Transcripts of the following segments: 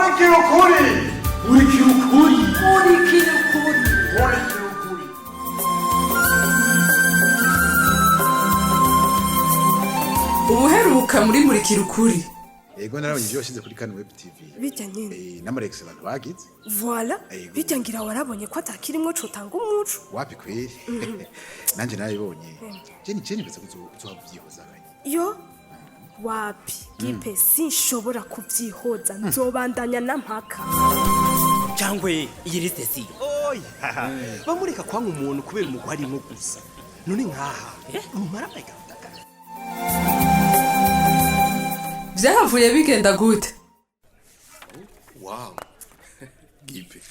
MURIKIRA UKURI. MURIKIRA UKURI. MURIKIRA UKURI. MURIKIRA UKURI. Ubuheruka muri MURIKIRA UKURI. Ego narabonye ibyo washize kuri Kano Web TV. Bijya nyine. N'amarex abantu bagize. Voilà. Bijya ngira warabonye ko atakirimwo cotanga umuco. Wapi kweli? Nanje narayibonye. Jeni bese kuzovyihoza kanye. Yo. Wapi. Gipe sinshobora kuvyihoza nzobandanya nampaka. Cyangwe iyi liste si. Oya. Bamureka kwanga umuntu kubera umugwari nko gusa. None nkaha. Umara bayika. Vyahavuye bigenda gute? Wow. Gipe.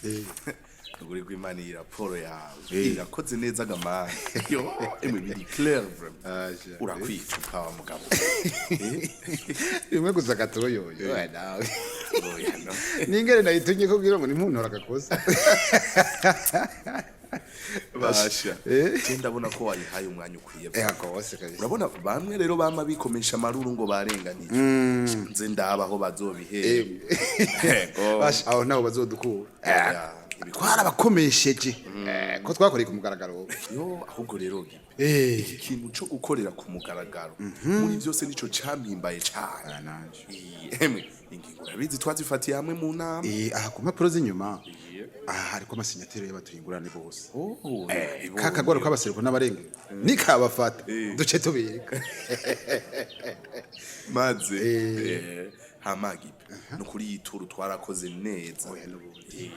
Kugurirwa Imana iyi raporo yawe. Irakoze neza gamana. Yo, emwe biri clear vraiment. Urakwicupa wa mugabo. Imwe gusa gatoyo yo nawe. Oya no. Ningere nayitunye ko bwira ngo ni muntu rakakosa. Basha. Ndabona ko wayihaye umwanya ukwiye. Kose kabisa. Urabona bamwe rero bama bikomesha amaruru ngo barenganije. Nze ndabaho bazobihebe. Basha aho naho bazodukura. Twara bakomesheje. Ko twakoreye ku mugaragaro. Yo ahubwo rero iki kintu cyo gukorera ku mugaragaro muri byose nico campimbaye cyane nanje. Emwe ingingo rabizi twazifatiye hamwe mu nama. Aha ku mpapuro z'inyuma. Hariko amasinyatire y'abatuyingurane bose. Kakagoro k'abaseruko n'abarenge. Nikabafata duce tubika. Maze hamagipe no kuri yituru twarakoze neza.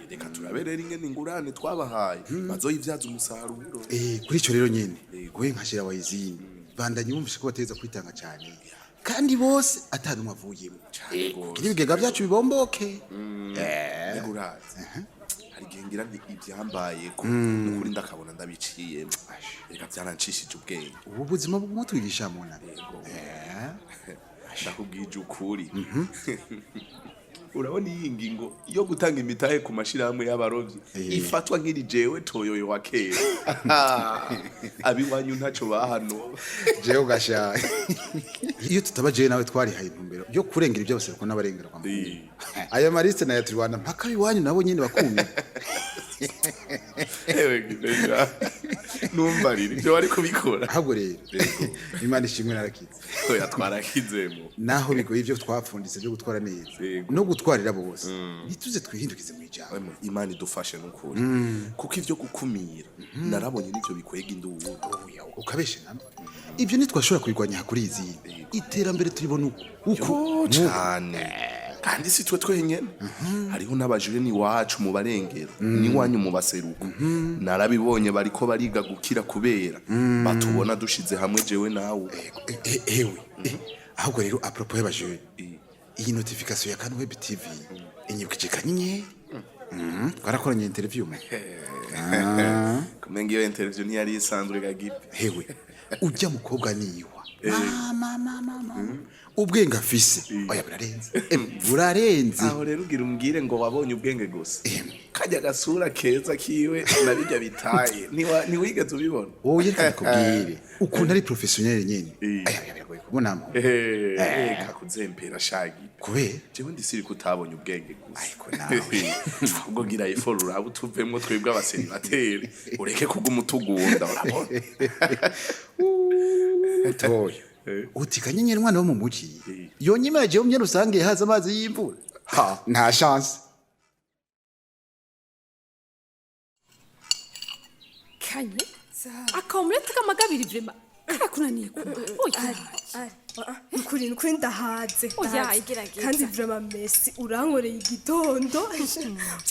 Reka turaberera ingene ingurane twabahaye bazoyivyaza umusaruro. Kuri ico rero nyene goye nkashira wayizini bandanye bumvishe ko bateza kwitanga cyane kandi bose atanumwe avuyemo. Ibigega byacu bibomboke. Nguraze hari gengira ibyambaye ko kuri ndakabona ndabiciye reka byaranshishije ubwenge. Ubu buzima bw'umutwigisha mu nare. Ndakubwije ukuri. Urabona iyi ngingo yo gutanga imitahe ku mashirahamwe y'abarovyi ifatwa nk'iri jewe toyoyo wa kera. Abiwanyu ntaco bahano. Jewe gashaye. Iyo tutabaje nawe twari haye intumbero yo kurengera ibyo baseruko n'abarengera kwa mukuru. Aya mariste na yaturwana mpaka biwanyu nabo nyine bakumye. Ewe gibega. Numbarire byo wari kubikora. Ahubwo rero Imana ishimwe narakize. Oya twarakizemo. Naho bigoye ibyo twapfunditse byo gutwara neza no gutwarira bose. Nituze twihindukize mu ijambo. Imana idufashe n'ukuri. Kuko ivyo gukumira narabonye nivyo bikwega induru. Ukabeshe namwe. Ibyo nitwashobora kwirwanya kuri izi. Iterambere turibona uko cyane. Kandi si twe twenyene hariho n'abajure ni wacu mu barengero ni wanyu mu baseruko narabibonye bariko bariga gukira kubera batubona dushize hamwe jewe nawe. Ewe ahubwo rero apropos y'abajure iyi notification ya Kano Web TV inyibukije kanyenye twarakoranye interview mu kumenga iyo interview ni yari isanzwe gagipe. Hewe ujya mukobwa niwa mama ubwenge afise oya burarenze. Aho rero ugira umbwire ngo wabonye ubwenge gusa kajya gasura keza kiwe nabijya bitaye ni wigeze ubibona. Oya kubwire ukuntu ari professionnel nyene aya biragoye kubonamo. Kakuzempera shagi kubera jewe ndisiri kutabonye ubwenge gusa. Ariko nawe ubwo gira iforo uraba tuvemwo twebwe abaseribateri ureke kuguma utugunda urabona. Toyo uti kanyenyeri mwana wo mu muci yonyima je umye rusange haza amazi y'imvura nta chance. Kanye akamurete kamagabiri vrema karakunaniye kumva. Ukuri ndahaze. Oya igerageza. Kandi vraiment merci urankoreye igitondo.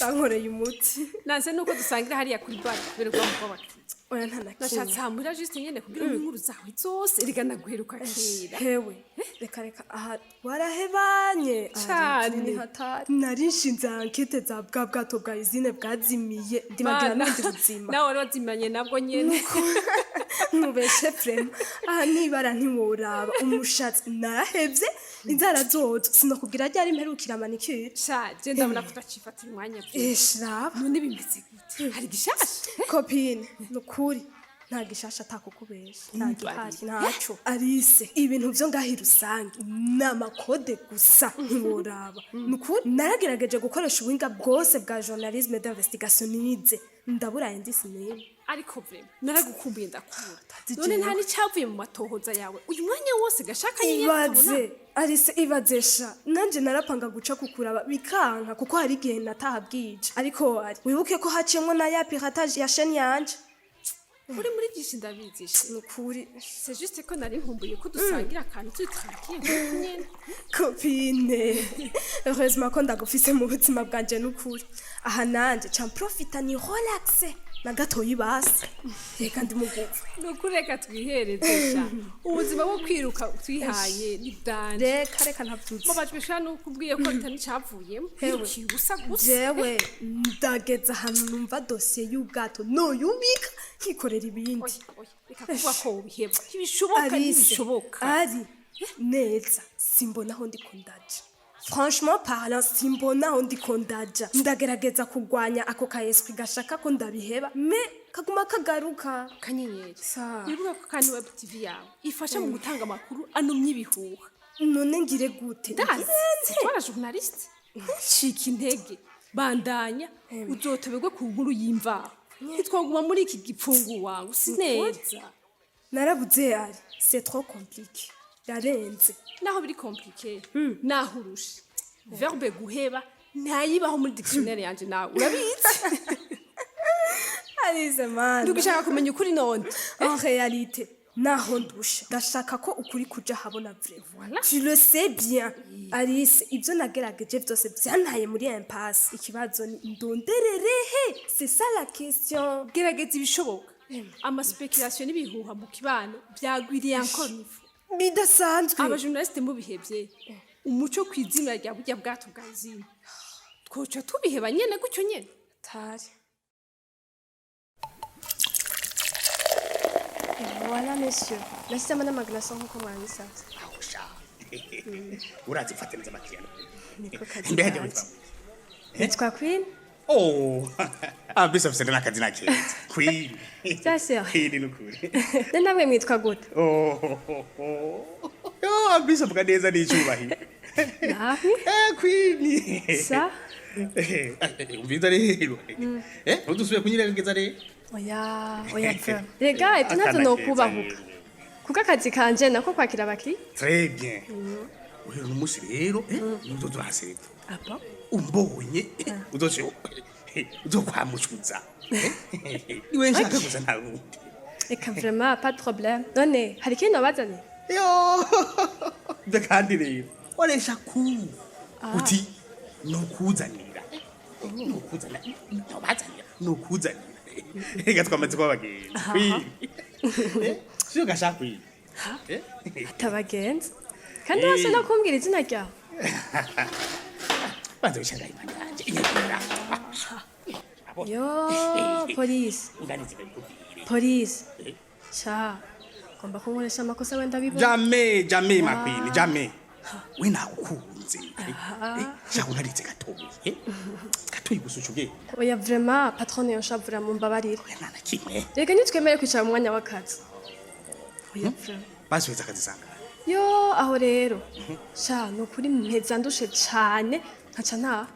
Urankoreye umuti. Naze nuko dusangira hariya kuri bar berwa mu kwabaki. Oya ntana. Nashatse hamura juste nyene kugira inkuru zawe zose rigana guheruka kera. Hewe reka aha warahebanye cyane. Narishinze ankete za bwato bwa izine bwazimiye ndibagira n'indi buzima. Nawe wazimanye nabwo nyene. Nubeshe frame aha nibara ntiworaba umushatsi narahevye inzara zozo sinokubwira ryari imperukira manicure. Je ndabona kutacifatira umwanya byo. Shraba none bimeze gute hari gishasha copine nukuri nta gishasha atakukubesha nta gihari ntaco Alice ibintu vyo ngahi rusange n'amakode gusa ntiworaba nukuri naragerageje gukoresha ubuhinga bwose bwa journalisme d'investigation nize ndabura indisi nini ariko vrema naragukumbuye ndakura none nta n'icyavuye mu matohoza yawe uyu mwanya wose gashaka ibaze Alice ibazesha nanje narapanga guca kukuraba bikanka kuko hari igihe nataha bwije ariko ari wibuke ko haciyemwo na ya piratage ya chaîne yanje uri muri byinshi ndabizisha nukuri c'est juste ko nari nkumbuye ko dusangira akantu tutranquille nyene copine heureusement ko ndagufise mu buzima bwanje nukuri aha nanje ca profita ni relaxe na gatoyi basi reka ndimugufa nukureka twiherezesha ubuzima bwo kwiruka twihaye ni danje reka ntavyutse mabajwe sha nukubwiye ko bitani cavuyemo ubusa gusa jewe ndageza ahantu numva dossier y'ubwato noyubika nkikorera ibindi reka kuvuga ko ubiheba ntibishoboka ari neza simbona aho ndiko ndaja franchement parlant simbona aho ndiko ndaja ndagerageza kugwanya ako ka esprit gashaka ko ndabiheba me kaguma kagaruka kanyenyeri wibuka ko kandi web tv yawe ifasha mu gutanga amakuru anumye ibihuha none ngire gute twara journaliste nshika intege bandanya uzotoberwe ku nkuru y'imvaho twaguma muri iki gipfungu wawe sineza narabuze ari c'est trop compliqué yarenze naho biri compliqué naho urusha verbe guheba ntayibaho muri dictionnaire yanje nawe urabizi Alice man ndugishaka kumenya ukuri none en réalité naho ndusha ndashaka ko ukuri kuja habona vrai voilà tu le sais bien Alice ibyo nagerageje byose byantaye muri impasse ikibazo ndondererehe c'est ça la question gerageza ibishoboka ama speculation n'ibihuha mu kibano byagwiriye encore nifu bidasanzwe abajournaliste mu bihebye umuco kwizina rya burya bwato bwazina twoca tubiheba nyene gucyo nyene tari voilà monsieur merci madame Agnes nkuko mwabisaza urazi ufatiriza amakiyano mbega nitwa Queen bisa fise n'akazina keza Queen Sasa Queen nukuri namwe mwitwa gute bisa vuga neza n'icubahiro nawe Queen sa umviza rero ntudusubiye kunyirengeza rero oya pfa rega ibyo ntabwo nokubahuka kuko akazi kanje nako kwakira abakiriya très bien uyu n'umunsi rero nizo turaseta umbonye uzokwamucuza niwe nshaka gusa nta wundi eka vraiment pas de problème none hari ikintu wabazaniye byo kandi rero oresha ku uti nukuzanira nukuzanira reka twamaze kuba abagenzi siyo gashaka kwiga atabagenzi kandi wase no kumbwira izina ryawe banza wishangaye imandanje yo police sha komba kunkoresha amakosa wenda bibona jamais makwini jamais we nakukunze shaka unaritse gatoyi gusucuge oya vraiment patron yonshavura mu mbabarire nana kimwe reka nitwemere kwicara mu mwanya w'akazi oya vraiment basubiza akazi sanga yo aho rero sha nukuri mpeza ndushe cyane nkaca nta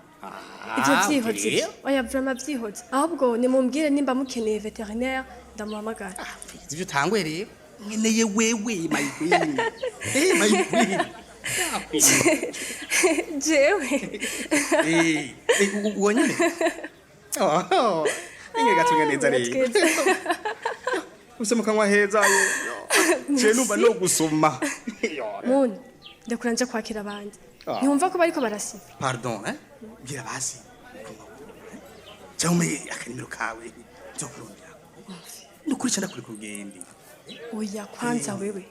ibyo byihoze oya vraiment byihoze ahubwo nimumbwire nimba mukeneye veterinaire ndamuhamagara ivyo tangwe rero nkeneye wewe my queen my queen jewe uonyene inge gatunga neza rero usema kanwa heza yo je numva no gusoma Muni ndakura nje kwakira abandi ntiwumva ko bariko barasiba pardon bwira basi cyaume akanimero kawe nzokurondera nukuri cyane kuri kugende oya kwanza wewe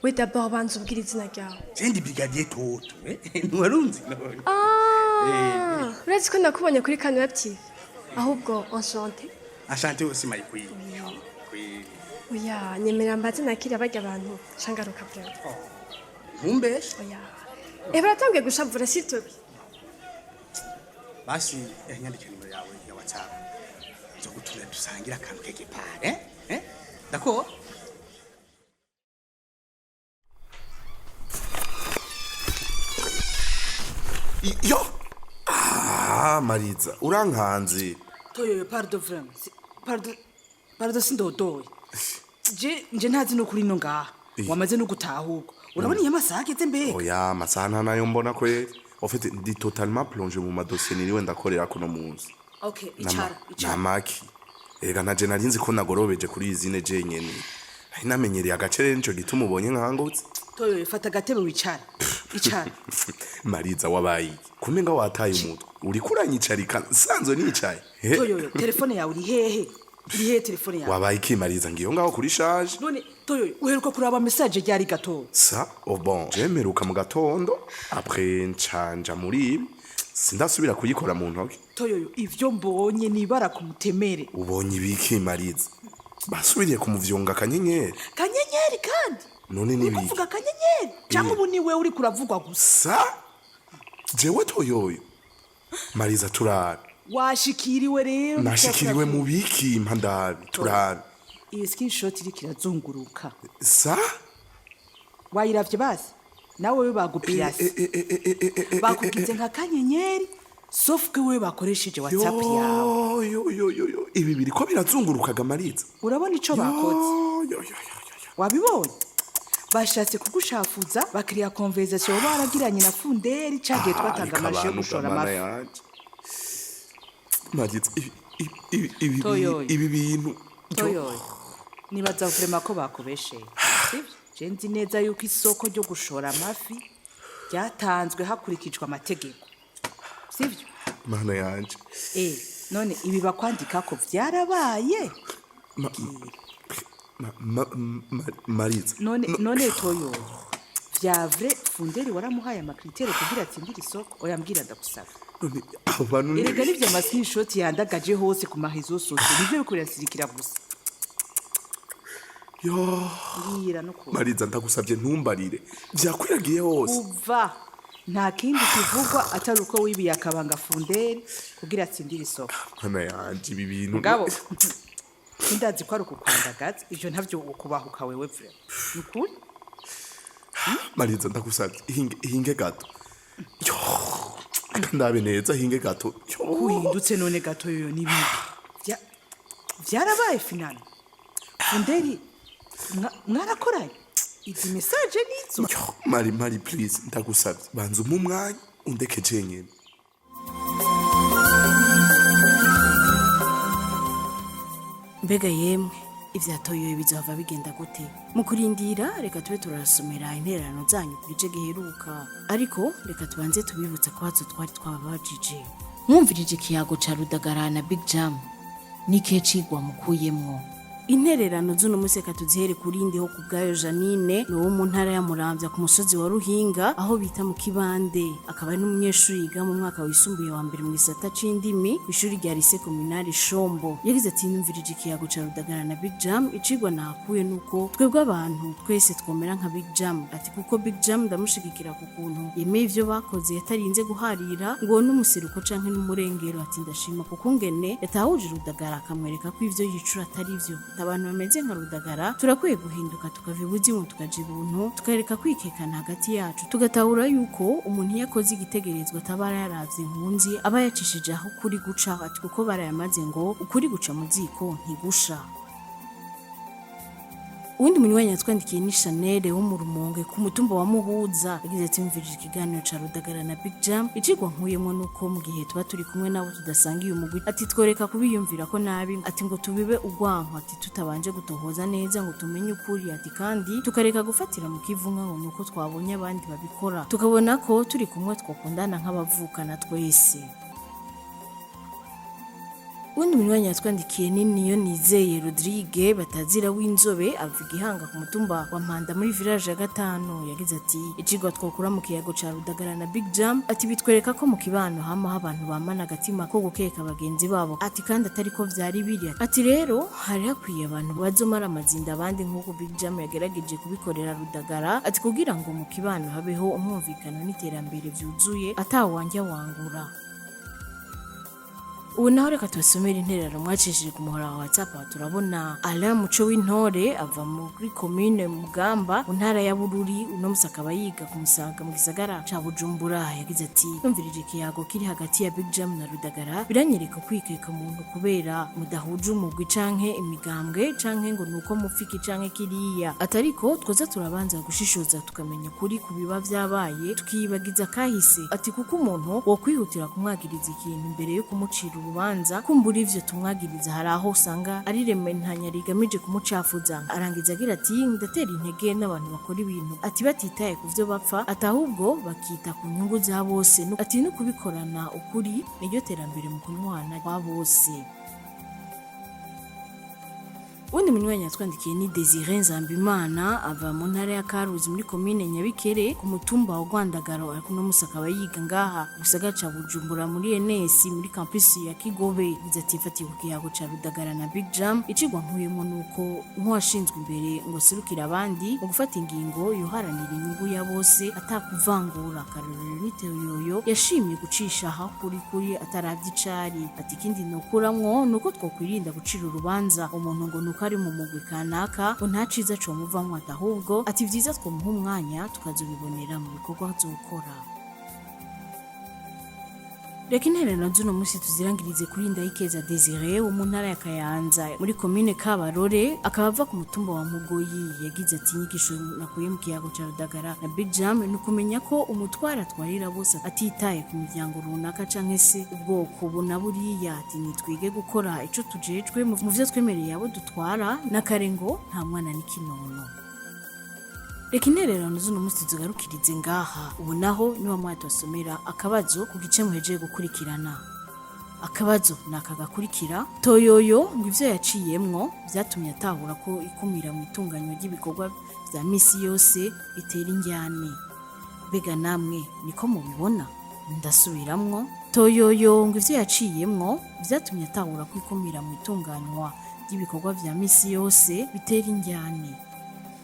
we d'abord banza ubwira izina ryawe jendi brigadier toto ntiwarunzi none uretse ko nakubonye kuri kano webtv ahubwo enchanté aussi my queen oya nyemera mbaze nakira barya abantu shangaruka byawe ntumbeshe oya baratangiye gushavura sitobi basi nyandikira nimero yawe ya WhatsApp zo gutuna dusangira akantu keke pare D'accord. Yo! Mariza, urankanze. Toyo, pardon vraiment. Pardon sindodoye. Je ntazi no kuri no ngaha. Wamaze no gutahuka. Urabona iyo masaha ageze mbega? Oya, amasaha nayo mbona kweli. En fait, ndi totalement plongé mu madossier niriwe ndakorera kuno munsi. Okay, icara. Namaki. Ega naje narinzi ko nagorobeje kuri izine je nyene. Namenyereye agacere nico gituma ubonye nkangutse. Toyo, fata gatebe wicara. Icara. Mariza wabayi. Kumenga wataye umutwe. Uri kuranyicarika sanzo nicaye. Toyo, telefone yawe uri hehe? Iri hehe telefone yawe? Wabayi ki Mariza ngiyo ngaho kuri charge. None Toyo, uheruka kuraba message ryari gato? Ça, oh bon, jemeruka mu gatondo, après ncanja muri sindasubira kuyikora mu ntoki. Toyo, ivyo mbonye nibara ku mutemere. Ubonye ibiki Mariza? Basubiriye kumuvyonga kanyenyeri. Kanyenyeri kandi? None ni biki? Uvuga kanyenyeri? Cyangwa ubu ni wewe uri kuravugwa gusa? Jewe Toyoyo. Mariza turabe. Washikiriwe rero. Nashikiriwe mu biki impandabi turabe. Iyi screenshot iri kirazunguruka. Sa? Wayiravye basi? Nawe we bagupirasi. Bakugize nka kanyenyeri, sauf que we bakoresheje WhatsApp yawe. Yo. Ibi biriko birazungurukaga Mariza. Urabona ico bakoze? Wabibonye? Bashatse kugushafuza bakiriya conversation baragiranye na funderi cagiye twatanga amashe gushora amafi. Mariza, ibi bintu. Toyo. Nibaza vrema ko bakubesheye. Sivyo? Je nzi neza yuko isoko ryo gushora amafi ryatanzwe hakurikijwe amategeko. Sivyo? Mana yanje. None ibi bakwandika ko vyarabaye? Mariza. None Toyo. Vyavre funderi waramuhaye amakritere kugira atsindira isoko oyambwira ndagusaba. None abantu ni Erega nivyo screenshot yandagaje hose ku mahizo sose nivyo bikurasirikira gusa. Yo. Ngira no ko. Mariza ndagusabye ntumbarire. Vyakwiragiye hose. Uva. Nta kindi kivugwa atari uko wibiye akabanga funderi kugira atsindira isoko. Mana yanje ibi bintu. Ngabo. Sindazi ko ari ukukwandagaza ivyo ntavyo ukubahuka wewe vre. Nukuri? Mariza ndagusabye hinge gato. Yo. Ndabe neza hinge gato. Kuhindutse none gato yo nibi. Vyarabaye finale. Funderi mwarakoranye. Izi message nizo. Mari please ndagusabye banza umwanya undeke jenyene. Mbega yemwe ivyatoyoye bizava bigenda gute? Mu kurindira reka tube turasomera intererano zanyu ku gice giheruka. Ariko reka tubanze tubibutsa ko hazo twari twabajije. Mwumvirije ikiyago ca Rudagara na Big Jam. Nike cigwa mukuyemwo. Intererano z'uno munsi katuzihere kurindi ho kubgayo Janine no mu ntara ya Muramvya ku musozi wa Ruhinga aho bita mu Kibande akaba ari n'umunyeshuri yiga mu mwaka wisumbuye wa mbere mu gisata c'indimi ishuri rya lycée communale Shombo yagize ati numvirije ikiyago ca Rudagara na Big Jam icigwa nakuye nuko twebwe abantu twese twomera nka Big Jam ati kuko Big Jam ndamushigikira ku kuntu yemeye ivyo bakoze yatarinze guharira ngo n'umuseruko canke n'umurengero ati ndashima kuko ngene yatahuje Rudagara akamwereka ko ivyo yicura atari ivyo abantu bameze nka Rudagara turakwiye guhinduka tukava ibuzimu tukaja ibuntu tukareka kwikekana hagati yacu tugatahura yuko umuntu yakoze igitegerezwa tabara yaravye impunzi aba yacishije aho kuri guca ati kuko barayamaze ngo ukuri guca mu ziko ntigusha. Uwundi munywanyi yatwandikiye ni Chanel wo mu Rumonge ku mutumba wa Muhuza yagize ati mvirije ikiganiro ca Rudagara na Big Jam icigwa nkuyemo nuko mu gihe tuba turi kumwe nabo tudasangiye umugwi ati tworeka kubiyumvira ko nabi ati ngo tubibe ugwanko ati tutabanje gutohoza neza ngo tumenye ukuri ati kandi tukareka gufatira mu kivunga ngo nuko twabonye abandi babikora tukabona ko turi kumwe twakundana nk'abavukana twese. Undi munywanyi yatwandikiye niyo nizeye Rodrigue batazira w'inzobe avuga ihanga ku mutumba wa Mpanda muri village ya 5 yagize ati icigwa twokura mu kiyago ca Rudagara na Big Jam ati bitwereka ko mu kibano hama abantu bamana agatima ko gukeka bagenzi babo ati kandi atari ko vyari biri ati rero hari hakwiye abantu bazomara amazinda abandi nk'uko Big Jam yagerageje kubikorera Rudagara ati kugira ngo mu kibano habeho umwumvikano n'iterambere vyuzuye atawanja wangura. ubu naho reka tubasomere intererano mwacishije ku muhora wa WhatsApp. Aho turabona Alain Muco w'intore ava muri commune Mugamba mu ntara ya Bururi, uno musi akaba yiga ku Musaga mu gisagara ca Bujumbura. Yagize ati numvirije ikiyago kiri hagati ya Big Jam na Rudagara biranyereka kwikeka umuntu kubera mudahuje umugwi canke imigambwe canke ngo nuko mufiki canke kiriya, atariko twoza turabanza gushishoza tukamenya kuri kubiba vyabaye tukiyibagiza kahise. Ati kuko umuntu wo kwihutira kumwagiriza ikintu imbere yo kumucira urubanza kumbura ivyo tumwagiriza hari aho usanga ari rementanya rigamije kumucafuza. Arangiza agira ati ndatera intege n'abantu bakora ibintu ati batitaye ku vyo bapfa atahubwo bakita ku nyungu za bose. Ati no kubikorana ukuri niryo terambere mu kunywana kwa bose. Undi munywanyi yatwandikiye ni Desire Nzambimana ava mu ntara ya Karuzi muri commune Nyabikere ku mutumba wa Rwandagaro, ariko no musakaba yiga ngaha gusaga ca Bujumbura muri ENS muri campus ya Kigobe. Bizati ku kiyago ca Rudagara na Big Jam icigwa nkuyemo nuko nk'uwashinzwe imbere ngo serukira abandi mu gufata ingingo yoharanira inyungu ya bose atakuvangura. Karorero niteyoyo yashimye gucisha aho kuri ataravye icari. Ati kindi nokuramwo nuko twokwirinda gucira urubanza umuntu ngo ari mu mugwi kanaka ngo nta ciza co muvamwo, ahubwo ati vyiza twomuha umwanya tukazobibonera mu bikorwa azokora. Reka intererano z'uno musi tuzirangirize kuri Ndayikeza Desire wo mu ntara ya Kayanza muri commune Kabarore, akaba ava ku mutumba wa Mugoyi. Yagize ati inyigisho nakuye mu kiyago ca Rudagara na Big Jam ni kumenya ko umutwara atwarira bose atitaye ku miryango runaka canke se ubwoko buna buriya. Ati nitwige gukora ico tujejwe mu vyo twemereye abo dutwara na karengo nta mwana n'ikinono. Reka intererano z'uno musi tuzigarukirize ngaha. Ubu naho niwa mwati wasomera akabazo ku gice muhejeje gukurikirana. Akabazo nakagakurikira Toyoyo ngo ivyo yaciyemwo vyatumye atahura ko ikumira mu itunganywa ry'ibikorwa vya misi yose bitera injyane. Bega namwe niko mubibona? Ndasubiramwo Toyoyo ngo ivyo yaciyemwo vyatumye atahura ko ikumira mu itunganywa ry'ibikorwa vya misi yose bitera injyane.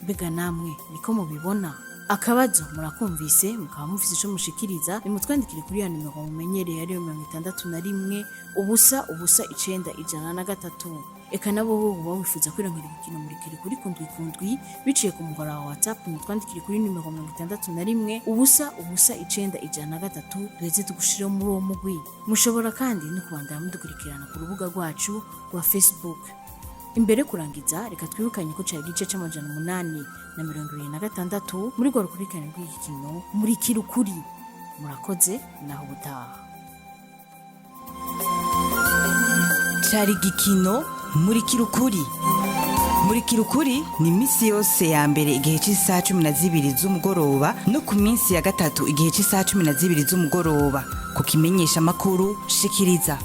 Bega namwe niko mubibona? Akabazo murakumvise, mukaba mufise ico mushikiriza nimutwandikire kuri ya nimero mumenyereye ari 61 ubusa 9 eka nabo bo wifuza kwirangirira igikino murikire kuri kundwi biciye ku muhora wa WhatsApp mutwandikire kuri nimero 61 ubusa 9 duheze tugushire muri uwo mugwi. Mushobora kandi no kubandanya mudukurikirana ku rubuga rwacu rwa Facebook. Imbere kurangiza reka twibukanye ko cari igice c'amajana 826 muri gwa rukurikirana rw'igikino Murikira Ukuri. Murakoze naho butaha. Cari igikino Murikira Ukuri. Murikira Ukuri ni misi yose ya mbere igihe c'isaha 12 z'umugoroba no ku minsi ya gatatu igihe c'isaha 12 z'umugoroba ku kimenyesha makuru shikiriza.